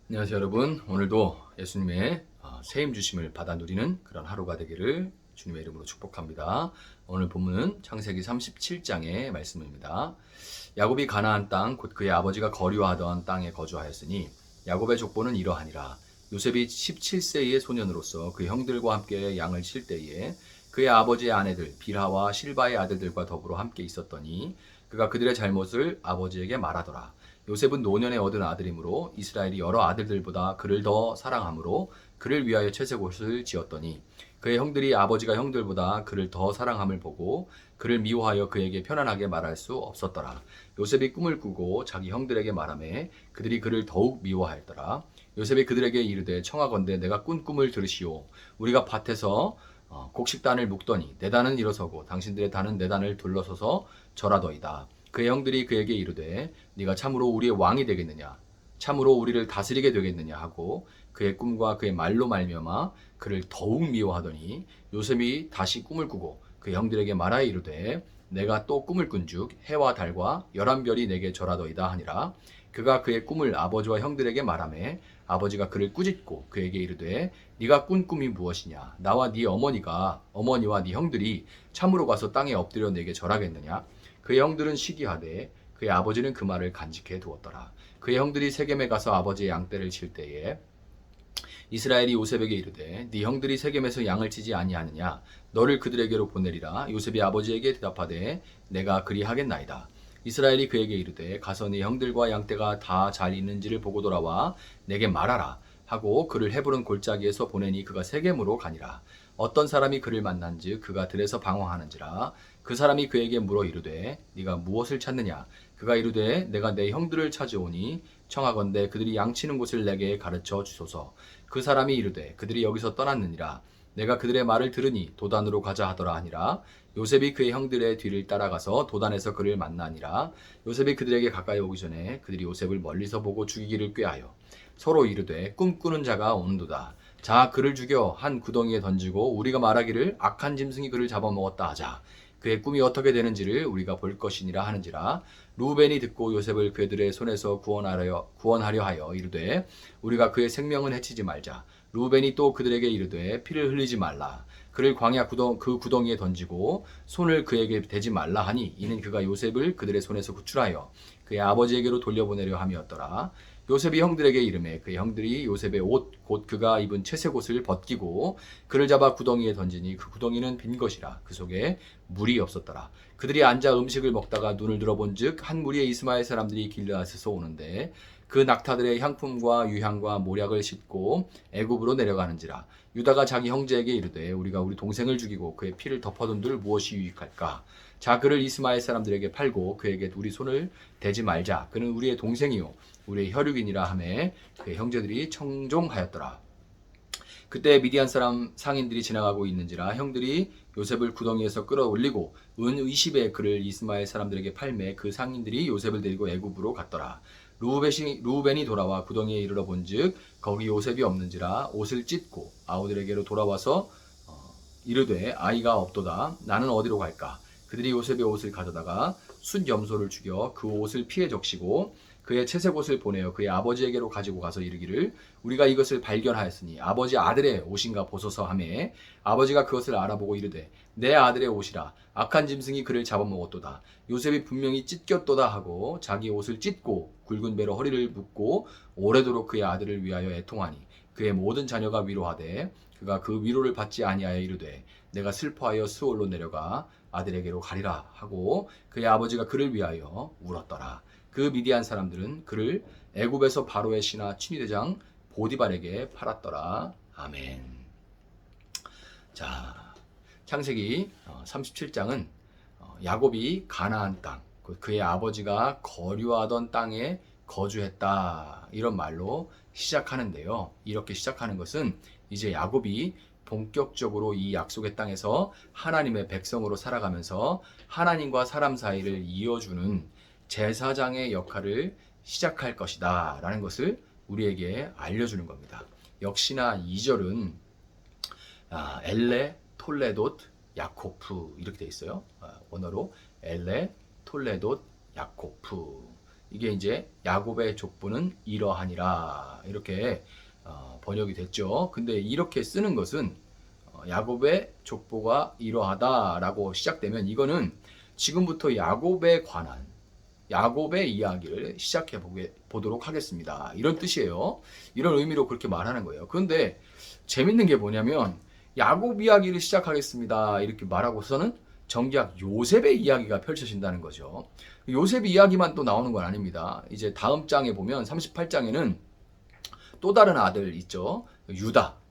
안녕하세요 여러분. 오늘도 예수님의 세임 주심을 받아 누리는 그런 하루가 되기를 주님의 이름으로 축복합니다. 오늘 본문은 창세기 37장의 말씀입니다. 야곱이 가나안 땅 곧 그의 아버지가 거류하던 땅에 거주하였으니 야곱의 족보는 이러하니라. 요셉이 17세의 소년으로서 그 형들과 함께 양을 칠 때에 그의 아버지의 아내들 빌하와 실바의 아들들과 더불어 함께 있었더니 그가 그들의 잘못을 아버지에게 말하더라. 요셉은 노년에 얻은 아들이므로 이스라엘이 여러 아들들보다 그를 더 사랑하므로 그를 위하여 채색옷을 지었더니 그의 형들이 아버지가 형들보다 그를 더 사랑함을 보고 그를 미워하여 그에게 편안하게 말할 수 없었더라. 요셉이 꿈을 꾸고 자기 형들에게 말하매 그들이 그를 더욱 미워하였더라. 요셉이 그들에게 이르되 청하건대 내가 꾼 꿈을 들으시오. 우리가 밭에서 곡식단을 묶더니 내 단은 일어서고 당신들의 단은 내 단을 둘러서서 절하더이다. 그의 형들이 그에게 이르되 네가 참으로 우리의 왕이 되겠느냐 참으로 우리를 다스리게 되겠느냐 하고 그의 꿈과 그의 말로 말미암아 그를 더욱 미워하더니 요셉이 다시 꿈을 꾸고 그 형들에게 말하여 이르되 내가 또 꿈을 꾼즉 해와 달과 11별이 내게 절하더이다 하니라. 그가 그의 꿈을 아버지와 형들에게 말하매 아버지가 그를 꾸짖고 그에게 이르되 네가 꾼 꿈이 무엇이냐 나와 네 어머니와 네 형들이 참으로 가서 땅에 엎드려 내게 절하겠느냐. 그의 형들은 시기하되 그의 아버지는 그 말을 간직해 두었더라. 그의 형들이 세겜에 가서 아버지의 양떼를 칠 때에 이스라엘이 요셉에게 이르되 네 형들이 세겜에서 양을 치지 아니하느냐 너를 그들에게로 보내리라. 요셉이 아버지에게 대답하되 내가 그리하겠나이다. 이스라엘이 그에게 이르되 가서 네 형들과 양떼가 다 잘 있는지를 보고 돌아와 내게 말하라 하고 그를 헤브론 골짜기에서 보내니 그가 세겜으로 가니라. 어떤 사람이 그를 만난즉 그가 들에서 방황하는지라. 그 사람이 그에게 물어 이르되 네가 무엇을 찾느냐. 그가 이르되 내가 내 형들을 찾아오니 청하건대 그들이 양치는 곳을 내게 가르쳐 주소서. 그 사람이 이르되 그들이 여기서 떠났느니라. 내가 그들의 말을 들으니 도단으로 가자 하더라 하니라. 요셉이 그의 형들의 뒤를 따라가서 도단에서 그를 만나니라. 요셉이 그들에게 가까이 오기 전에 그들이 요셉을 멀리서 보고 죽이기를 꾀하여 서로 이르되 꿈꾸는 자가 오는도다. 자 그를 죽여 한 구덩이에 던지고 우리가 말하기를 악한 짐승이 그를 잡아먹었다 하자. 그의 꿈이 어떻게 되는지를 우리가 볼 것이니라 하는지라. 루벤이 듣고 요셉을 그들의 손에서 구원하려 하여 이르되 우리가 그의 생명은 해치지 말자. 루벤이 또 그들에게 이르되 피를 흘리지 말라. 그를 광야 그 구덩이에 던지고 손을 그에게 대지 말라 하니 이는 그가 요셉을 그들의 손에서 구출하여 그의 아버지에게로 돌려보내려 함이었더라. 요셉이 형들에게 이르매 그의 형들이 요셉의 옷 곧 그가 입은 채색옷을 벗기고 그를 잡아 구덩이에 던지니 그 구덩이는 빈 것이라. 그 속에 물이 없었더라. 그들이 앉아 음식을 먹다가 눈을 들어본즉 한 무리의 이스마엘 사람들이 길르앗에서 오는데 그 낙타들의 향품과 유향과 모략을 싣고 애굽으로 내려가는지라. 유다가 자기 형제에게 이르되 우리가 우리 동생을 죽이고 그의 피를 덮어둔들 무엇이 유익할까. 자 그를 이스마엘 사람들에게 팔고 그에게 우리 손을 대지 말자. 그는 우리의 동생이요 우리의 혈육이니라 하매 그의 형제들이 청종하였더라. 그때 미디안 사람 상인들이 지나가고 있는지라 형들이 요셉을 구덩이에서 끌어올리고 은 20에 그를 이스마엘 사람들에게 팔매 그 상인들이 요셉을 데리고 애굽으로 갔더라. 루벤이 돌아와 구덩이에 이르러 본즉 거기 요셉이 없는지라 옷을 찢고 아우들에게로 돌아와서 이르되 아이가 없도다. 나는 어디로 갈까. 그들이 요셉의 옷을 가져다가 숫 염소를 죽여 그 옷을 피해 적시고 그의 채색옷을 보내어 그의 아버지에게로 가지고 가서 이르기를 우리가 이것을 발견하였으니 아버지 아들의 옷인가 보소서 하매 아버지가 그것을 알아보고 이르되 내 아들의 옷이라. 악한 짐승이 그를 잡아먹었도다. 요셉이 분명히 찢겼도다 하고 자기 옷을 찢고 굵은 배로 허리를 묶고 오래도록 그의 아들을 위하여 애통하니 그의 모든 자녀가 위로하되 그가 그 위로를 받지 아니하여 이르되 내가 슬퍼하여 스올로 내려가 아들에게로 가리라 하고 그의 아버지가 그를 위하여 울었더라. 그 미디안 사람들은 그를 애굽에서 바로의 신하 친위대장 보디발에게 팔았더라. 아멘. 자, 창세기 37장은 야곱이 가나안 땅, 그의 아버지가 거류하던 땅에 거주했다 이런 말로 시작하는데요. 이렇게 시작하는 것은 이제 야곱이 본격적으로 이 약속의 땅에서 하나님의 백성으로 살아가면서 하나님과 사람 사이를 이어주는 제사장의 역할을 시작할 것이다 라는 것을 우리에게 알려주는 겁니다. 역시나 2절은 엘레 톨레돗 야코프 이렇게 되어 있어요. 원어로 엘레 톨레돗 야코프. 이게 이제 야곱의 족보는 이러하니라 이렇게 번역이 됐죠. 근데 이렇게 쓰는 것은 야곱의 족보가 이러하다라고 시작되면 이거는 지금부터 야곱에 관한 야곱의 이야기를 시작해 보도록 하겠습니다. 이런 뜻이에요. 이런 의미로 그렇게 말하는 거예요. 그런데 재밌는 게 뭐냐면 야곱 이야기를 시작하겠습니다. 이렇게 말하고서는 정작 요셉의 이야기가 펼쳐진다는 거죠. 요셉 이야기만 또 나오는 건 아닙니다. 이제 다음 장에 보면 38장에는 또 다른 아들 있죠.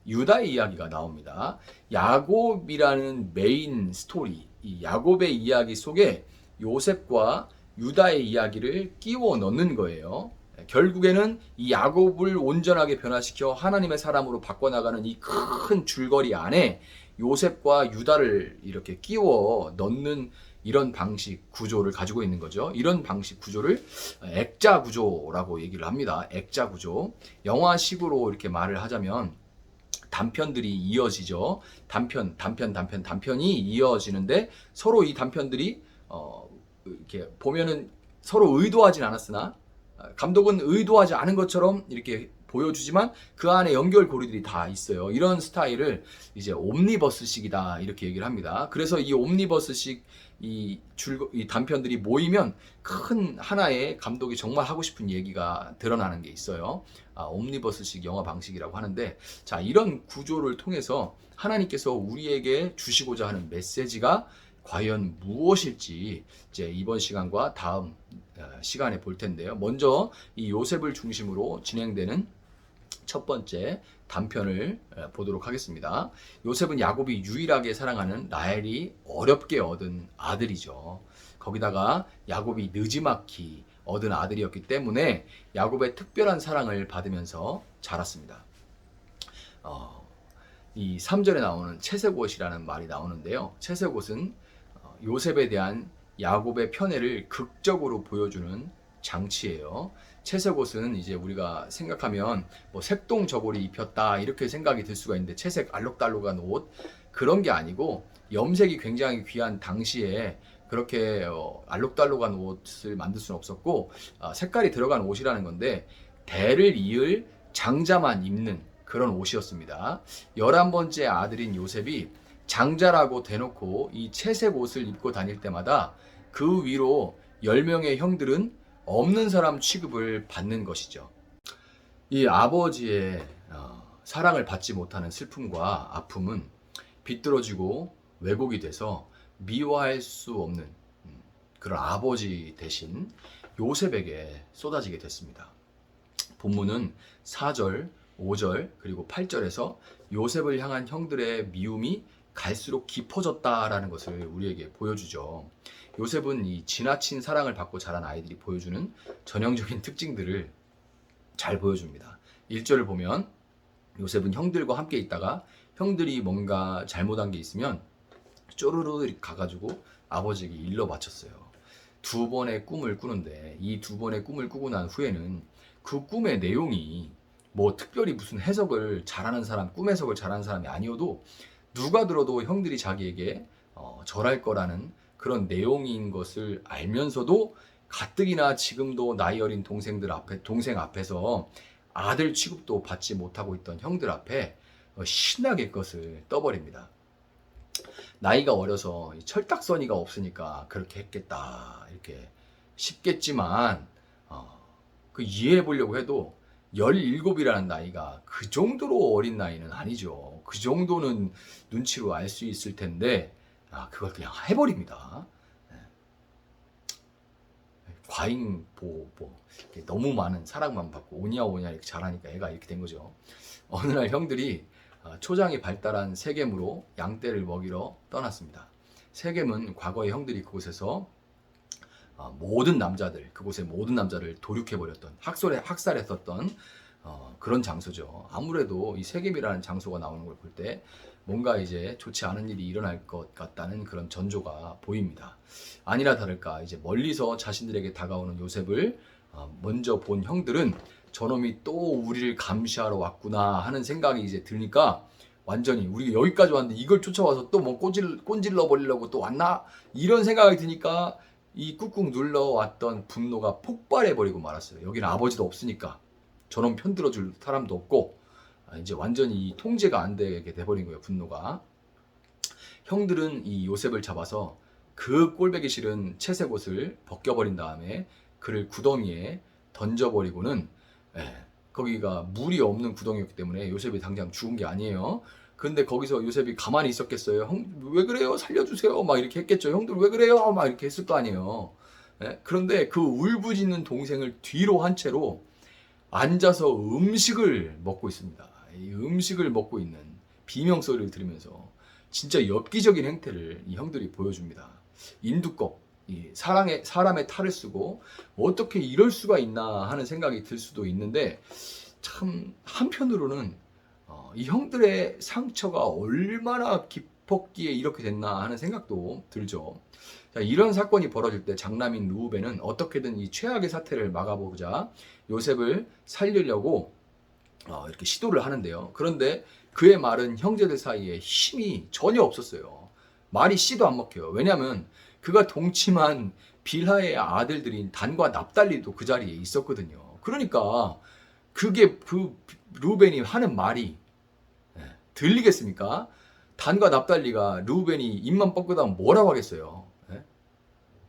유다의 이야기가 나옵니다. 야곱이라는 메인 스토리, 이 야곱의 이야기 속에 요셉과 유다의 이야기를 끼워 넣는 거예요. 결국에는 이 야곱을 온전하게 변화시켜 하나님의 사람으로 바꿔나가는 이 큰 줄거리 안에 요셉과 유다를 이렇게 끼워 넣는 이런 방식 구조를 가지고 있는 거죠. 이런 방식 구조를 액자 구조라고 얘기를 합니다. 액자 구조. 영화식으로 이렇게 말을 하자면 단편들이 이어지죠. 단편이 이어지는데 서로 이 단편들이 이렇게 보면은 서로 의도하진 않았으나 감독은 의도하지 않은 것처럼 이렇게 보여주지만 그 안에 연결고리들이 다 있어요. 이런 스타일을 이제 옴니버스식이다 이렇게 얘기를 합니다. 그래서 이 옴니버스식 이 단편들이 모이면 큰 하나의 감독이 정말 하고 싶은 얘기가 드러나는 게 있어요. 옴니버스식 영화 방식이라고 하는데, 자, 이런 구조를 통해서 하나님께서 우리에게 주시고자 하는 메시지가 과연 무엇일지 이제 이번 시간과 다음 시간에 볼 텐데요. 먼저 이 요셉을 중심으로 진행되는 첫 번째 단편을 보도록 하겠습니다. 요셉은 야곱이 유일하게 사랑하는 라헬이 어렵게 얻은 아들이죠. 거기다가 야곱이 느지막이 얻은 아들이었기 때문에 야곱의 특별한 사랑을 받으면서 자랐습니다. 이 3절에 나오는 채색옷이라는 말이 나오는데요. 채색옷은 요셉에 대한 야곱의 편애를 극적으로 보여주는 장치예요. 채색옷은 이제 우리가 생각하면 뭐 색동 저고리 입혔다 이렇게 생각이 들 수가 있는데 채색 알록달록한 옷 그런 게 아니고 염색이 굉장히 귀한 당시에 그렇게 알록달록한 옷을 만들 수는 없었고 색깔이 들어간 옷이라는 건데 대를 이을 장자만 입는 그런 옷이었습니다. 11번째 아들인 요셉이 장자라고 대놓고 이 채색 옷을 입고 다닐 때마다 그 위로 10명의 형들은 없는 사람 취급을 받는 것이죠. 이 아버지의 사랑을 받지 못하는 슬픔과 아픔은 비뚤어지고 왜곡이 돼서 미워할 수 없는 그런 아버지 대신 요셉에게 쏟아지게 됐습니다. 본문은 4절, 5절 그리고 8절에서 요셉을 향한 형들의 미움이 갈수록 깊어졌다라는 것을 우리에게 보여주죠. 요셉은 이 지나친 사랑을 받고 자란 아이들이 보여주는 전형적인 특징들을 잘 보여줍니다. 1절을 보면 요셉은 형들과 함께 있다가 형들이 뭔가 잘못한 게 있으면 쪼르르 가가지고 아버지에게 일러 바쳤어요. 2번의 꿈을 꾸는데 이 2번의 꿈을 꾸고 난 후에는 그 꿈의 내용이 뭐 특별히 무슨 해석을 잘하는 사람, 꿈 해석을 잘하는 사람이 아니어도 누가 들어도 형들이 자기에게 절할 거라는 그런 내용인 것을 알면서도 가뜩이나 지금도 나이 어린 동생 앞에서 아들 취급도 받지 못하고 있던 형들 앞에 신나게 것을 떠버립니다. 나이가 어려서 철딱서니가 없으니까 그렇게 했겠다 이렇게 싶겠지만 그 이해해 보려고 해도 17이라는 나이가 그 정도로 어린 나이는 아니죠. 그 정도는 눈치로 알 수 있을 텐데 그걸 그냥 해버립니다. 과잉 보호, 너무 많은 사랑만 받고 오냐 이렇게 잘하니까 애가 이렇게 된 거죠. 어느 날 형들이 초장이 발달한 세겜으로 양떼를 먹이러 떠났습니다. 세겜은 과거에 형들이 그곳에서 그곳의 모든 남자를 도륙해버렸던 학살했었던 그런 장소죠. 아무래도 이 세겜이라는 장소가 나오는 걸 볼 때 뭔가 이제 좋지 않은 일이 일어날 것 같다는 그런 전조가 보입니다. 아니나 다를까 이제 멀리서 자신들에게 다가오는 요셉을 먼저 본 형들은 저놈이 또 우리를 감시하러 왔구나 하는 생각이 이제 드니까 완전히 우리가 여기까지 왔는데 이걸 쫓아와서 또 뭐 꼰질러 버리려고 또 왔나? 이런 생각이 드니까 이 꾹꾹 눌러왔던 분노가 폭발해버리고 말았어요. 여기는 아버지도 없으니까 저놈 편들어줄 사람도 없고 이제 완전히 통제가 안 되게 돼버린 거예요. 분노가. 형들은 이 요셉을 잡아서 그 꼴배기 싫은 채색 옷을 벗겨버린 다음에 그를 구덩이에 던져버리고는 거기가 물이 없는 구덩이였기 때문에 요셉이 당장 죽은 게 아니에요. 근데 거기서 요셉이 가만히 있었겠어요? 형, 왜 그래요? 살려주세요. 막 이렇게 했겠죠. 형들 왜 그래요? 막 이렇게 했을 거 아니에요. 그런데 그 울부짖는 동생을 뒤로 한 채로 앉아서 음식을 먹고 있습니다. 이 음식을 먹고 있는 비명소리를 들으면서 진짜 엽기적인 행태를 이 형들이 보여줍니다. 인두껍, 이 사람의 탈을 쓰고 어떻게 이럴 수가 있나 하는 생각이 들 수도 있는데 참 한편으로는 이 형들의 상처가 얼마나 깊었기에 이렇게 됐나 하는 생각도 들죠. 자, 이런 사건이 벌어질 때 장남인 르우벤은 어떻게든 이 최악의 사태를 막아보자 요셉을 살리려고 이렇게 시도를 하는데요. 그런데 그의 말은 형제들 사이에 힘이 전혀 없었어요. 말이 씨도 안 먹혀요. 왜냐하면 그가 동침한 빌하의 아들들인 단과 납달리도 그 자리에 있었거든요. 그러니까 그게 그 르우벤이 하는 말이 들리겠습니까? 단과 납달리가 르우벤이 입만 뻗고다면 뭐라고 하겠어요?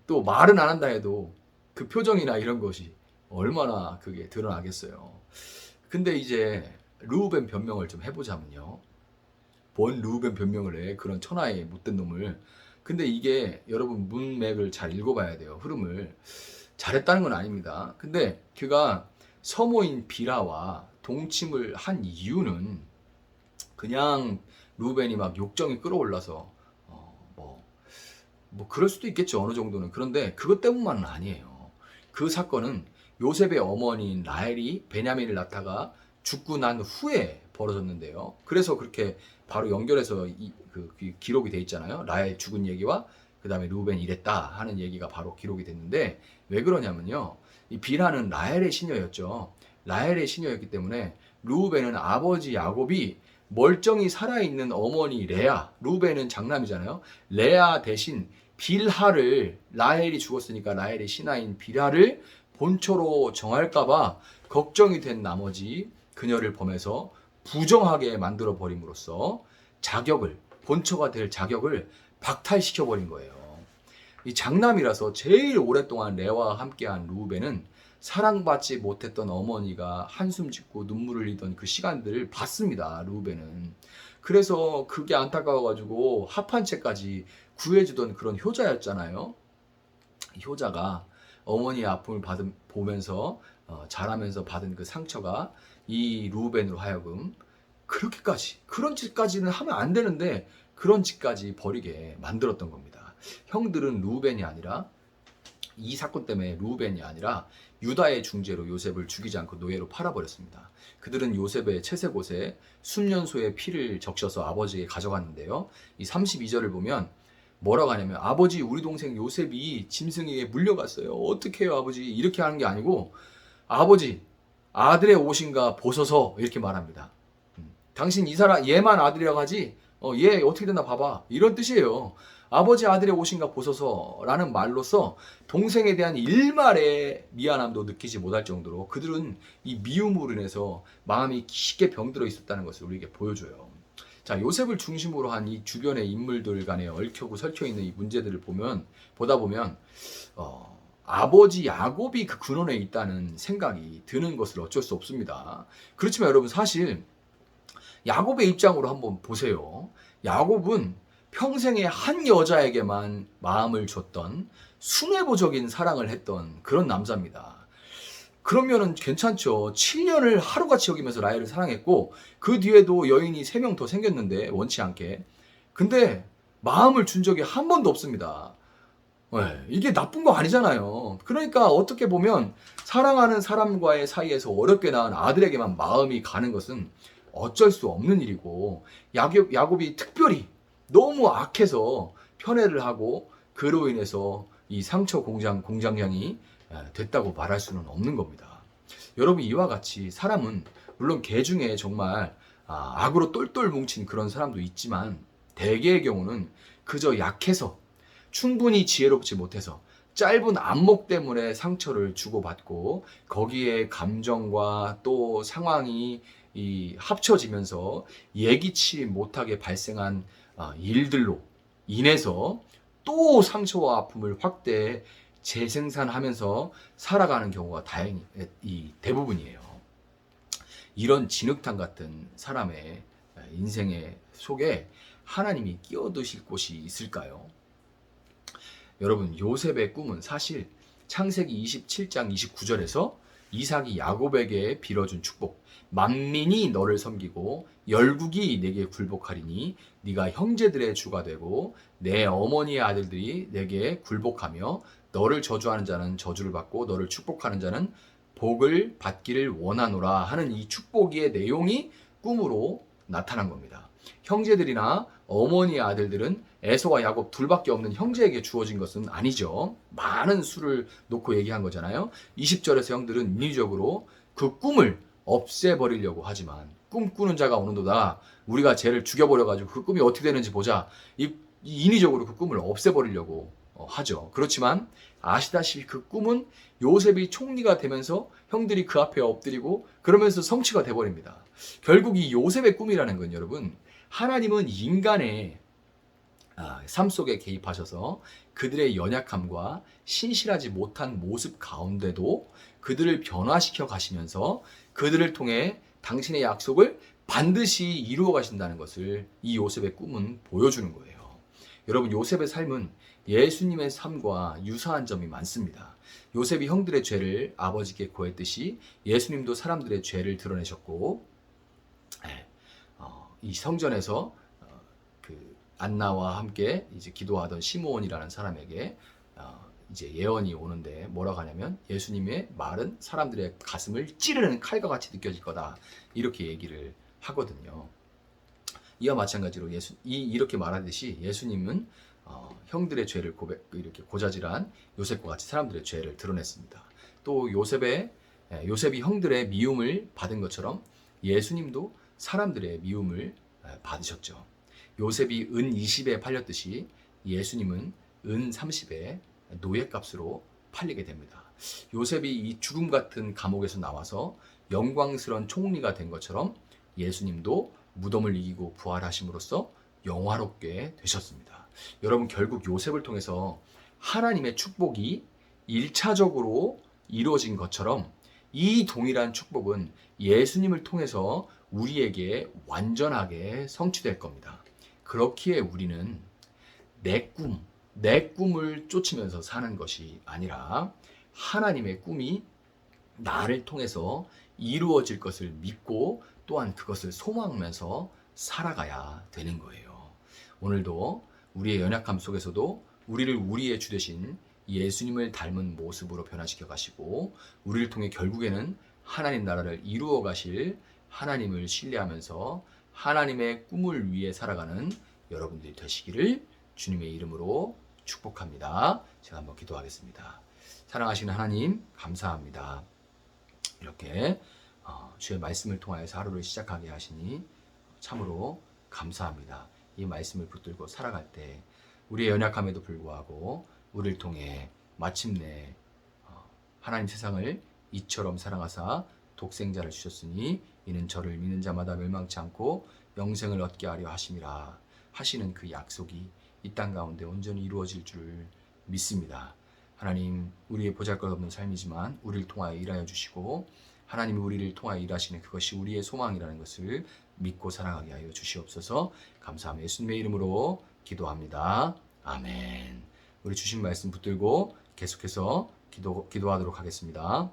또 말은 안 한다 해도 그 표정이나 이런 것이 얼마나 그게 드러나겠어요. 근데 이제 르우벤 변명을 좀 해보자면요. 뭔 르우벤 변명을 해? 그런 천하의 못된 놈을. 근데 이게 여러분 문맥을 잘 읽어봐야 돼요. 흐름을. 잘했다는 건 아닙니다. 근데 그가 서모인 비라와 동침을 한 이유는 그냥 르우벤이 막 욕정이 끌어올라서 뭐 그럴 수도 있겠죠. 어느 정도는. 그런데 그것 때문만은 아니에요. 그 사건은 요셉의 어머니인 라헬이 베냐민을 낳다가 죽고 난 후에 벌어졌는데요. 그래서 그렇게 바로 연결해서 그 기록이 돼 있잖아요. 라헬 죽은 얘기와 그 다음에 르우벤이 이랬다 하는 얘기가 바로 기록이 됐는데 왜 그러냐면요. 이 빌하는 라헬의 시녀였죠. 라헬의 시녀였기 때문에 르우벤은 아버지 야곱이 멀쩡히 살아있는 어머니 레아, 르우벤은 장남이잖아요. 레아 대신 빌하를, 라헬이 죽었으니까 라헬의 신하인 빌하를 본초로 정할까봐 걱정이 된 나머지 그녀를 범해서 부정하게 만들어 버림으로써 본처가 될 자격을 박탈시켜 버린 거예요. 이 장남이라서 제일 오랫동안 레아와 함께한 르우벤은 사랑받지 못했던 어머니가 한숨 짓고 눈물을 흘리던 그 시간들을 봤습니다. 르우벤은. 그래서 그게 안타까워가지고 합한 채까지 구해주던 그런 효자였잖아요. 효자가 어머니의 아픔을 보면서 자라면서 받은 그 상처가 이 르우벤으로 하여금 그런 짓까지는 하면 안 되는데 그런 짓까지 벌이게 만들었던 겁니다. 형들은 르우벤이 아니라 이 사건 때문에 르우벤이 아니라 유다의 중재로 요셉을 죽이지 않고 노예로 팔아버렸습니다. 그들은 요셉의 채색 옷에 순년소의 피를 적셔서 아버지에게 가져갔는데요. 이 32절을 보면 뭐라고 하냐면 아버지 우리 동생 요셉이 짐승에게 물려갔어요. 어떻게 해요 아버지? 이렇게 하는 게 아니고 아버지 아들의 옷인가 보소서 이렇게 말합니다. 당신 이 사람 얘만 아들이라고 하지 얘 어떻게 됐나 봐봐 이런 뜻이에요. 아버지 아들의 옷인가 보소서라는 말로써 동생에 대한 일말의 미안함도 느끼지 못할 정도로 그들은 이 미움으로 인해서 마음이 깊게 병들어 있었다는 것을 우리에게 보여줘요. 자, 요셉을 중심으로 한 이 주변의 인물들 간에 얽혀고 설켜 있는 이 문제들을 보다 보면 아버지 야곱이 그 근원에 있다는 생각이 드는 것을 어쩔 수 없습니다. 그렇지만 여러분 사실 야곱의 입장으로 한번 보세요. 야곱은 평생에 한 여자에게만 마음을 줬던 순애보적인 사랑을 했던 그런 남자입니다. 그러면은 괜찮죠. 7년을 하루같이 여기면서 라헬을 사랑했고 그 뒤에도 여인이 3명 더 생겼는데 원치 않게. 근데 마음을 준 적이 한 번도 없습니다. 이게 나쁜 거 아니잖아요. 그러니까 어떻게 보면 사랑하는 사람과의 사이에서 어렵게 낳은 아들에게만 마음이 가는 것은 어쩔 수 없는 일이고 야곱이 특별히 너무 악해서 편애를 하고 그로 인해서 이 상처 공장장이 됐다고 말할 수는 없는 겁니다. 여러분 이와 같이 사람은 물론 개 중에 정말 악으로 똘똘 뭉친 그런 사람도 있지만 대개의 경우는 그저 약해서 충분히 지혜롭지 못해서 짧은 안목 때문에 상처를 주고받고 거기에 감정과 또 상황이 합쳐지면서 예기치 못하게 발생한 일들로 인해서 또 상처와 아픔을 확대 재생산하면서 살아가는 경우가 다행히 대부분이에요. 이런 진흙탕 같은 사람의 인생의 속에 하나님이 끼어드실 곳이 있을까요? 여러분, 요셉의 꿈은 사실 창세기 27장 29절에서 이삭이 야곱에게 빌어준 축복, 만민이 너를 섬기고 열국이 내게 굴복하리니 네가 형제들의 주가 되고 내 어머니의 아들들이 내게 굴복하며 너를 저주하는 자는 저주를 받고 너를 축복하는 자는 복을 받기를 원하노라 하는 이 축복의 내용이 꿈으로 나타난 겁니다. 형제들이나 어머니의 아들들은 에서와 야곱 둘밖에 없는 형제에게 주어진 것은 아니죠. 많은 수를 놓고 얘기한 거잖아요. 20절에서 형들은 인위적으로 그 꿈을 없애버리려고 하지만 꿈꾸는 자가 오는도다. 우리가 쟤를 죽여버려가지고 그 꿈이 어떻게 되는지 보자. 인위적으로 그 꿈을 없애버리려고 하죠. 그렇지만 아시다시피 그 꿈은 요셉이 총리가 되면서 형들이 그 앞에 엎드리고 그러면서 성취가 돼버립니다. 결국 이 요셉의 꿈이라는 건 여러분, 하나님은 인간의 삶 속에 개입하셔서 그들의 연약함과 신실하지 못한 모습 가운데도 그들을 변화시켜 가시면서 그들을 통해 당신의 약속을 반드시 이루어 가신다는 것을 이 요셉의 꿈은 보여주는 거예요. 여러분, 요셉의 삶은 예수님의 삶과 유사한 점이 많습니다. 요셉이 형들의 죄를 아버지께 고했듯이 예수님도 사람들의 죄를 드러내셨고, 이 성전에서 그 안나와 함께 이제 기도하던 시므온이라는 사람에게 이제 예언이 오는데 뭐라고 하냐면, 예수님의 말은 사람들의 가슴을 찌르는 칼과 같이 느껴질 거다, 이렇게 얘기를 하거든요. 이와 마찬가지로 이렇게 말하듯이 예수님은 형들의 죄를 이렇게 고자질한 요셉과 같이 사람들의 죄를 드러냈습니다. 또 요셉이 형들의 미움을 받은 것처럼 예수님도 사람들의 미움을 받으셨죠. 요셉이 은 20에 팔렸듯이 예수님은 은 30에 노예값으로 팔리게 됩니다. 요셉이 이 죽음 같은 감옥에서 나와서 영광스러운 총리가 된 것처럼 예수님도 무덤을 이기고 부활하심으로써 영화롭게 되셨습니다. 여러분, 결국 요셉을 통해서 하나님의 축복이 1차적으로 이루어진 것처럼 이 동일한 축복은 예수님을 통해서 우리에게 완전하게 성취될 겁니다. 그렇기에 우리는 내 꿈을 쫓으면서 사는 것이 아니라 하나님의 꿈이 나를 통해서 이루어질 것을 믿고 또한 그것을 소망하면서 살아가야 되는 거예요. 오늘도 우리의 연약함 속에서도 우리를 우리의 주 되신 예수님을 닮은 모습으로 변화시켜 가시고 우리를 통해 결국에는 하나님 나라를 이루어 가실 하나님을 신뢰하면서 하나님의 꿈을 위해 살아가는 여러분들이 되시기를 주님의 이름으로 축복합니다. 제가 한번 기도하겠습니다. 사랑하시는 하나님, 감사합니다. 이렇게 주의 말씀을 통하여서 하루를 시작하게 하시니 참으로 감사합니다. 이 말씀을 붙들고 살아갈 때 우리의 연약함에도 불구하고 우리를 통해 마침내 하나님 세상을 이처럼 사랑하사 독생자를 주셨으니 이는 저를 믿는 자마다 멸망치 않고 영생을 얻게 하려 하심이라 하시는 그 약속이 이 땅 가운데 온전히 이루어질 줄 믿습니다. 하나님, 우리의 보잘것없는 삶이지만 우리를 통하여 일하여 주시고 하나님이 우리를 통하여 일하시는 그것이 우리의 소망이라는 것을 믿고 살아가게 하여 주시옵소서. 감사하며 예수님의 이름으로 기도합니다. 아멘. 우리 주신 말씀 붙들고 계속해서 기도하도록 하겠습니다.